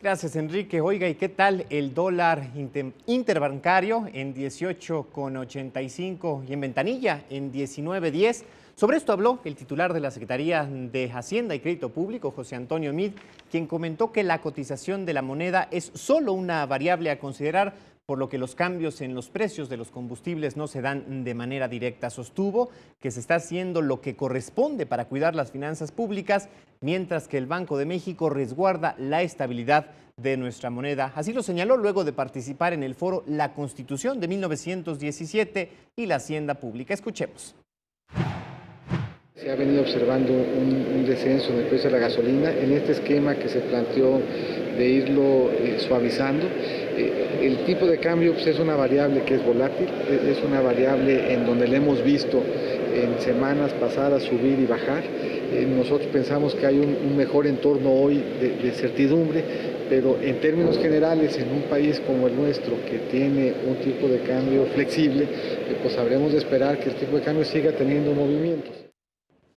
Gracias, Enrique. Oiga, ¿y qué tal el dólar interbancario en 18,85 y en ventanilla en 19,10? Sobre esto habló el titular de la Secretaría de Hacienda y Crédito Público, José Antonio Meade, quien comentó que la cotización de la moneda es solo una variable a considerar, por lo que los cambios en los precios de los combustibles no se dan de manera directa. Sostuvo que se está haciendo lo que corresponde para cuidar las finanzas públicas, mientras que el Banco de México resguarda la estabilidad de nuestra moneda. Así lo señaló luego de participar en el foro La Constitución de 1917 y la Hacienda Pública. Escuchemos. Se ha venido observando un descenso en el precio de la gasolina en este esquema que se planteó de irlo suavizando. El tipo de cambio pues, es una variable que es volátil, es una variable en donde le hemos visto en semanas pasadas subir y bajar. Nosotros pensamos que hay un mejor entorno hoy de certidumbre, pero en términos generales, en un país como el nuestro, que tiene un tipo de cambio flexible, pues habremos de esperar que el tipo de cambio siga teniendo movimientos.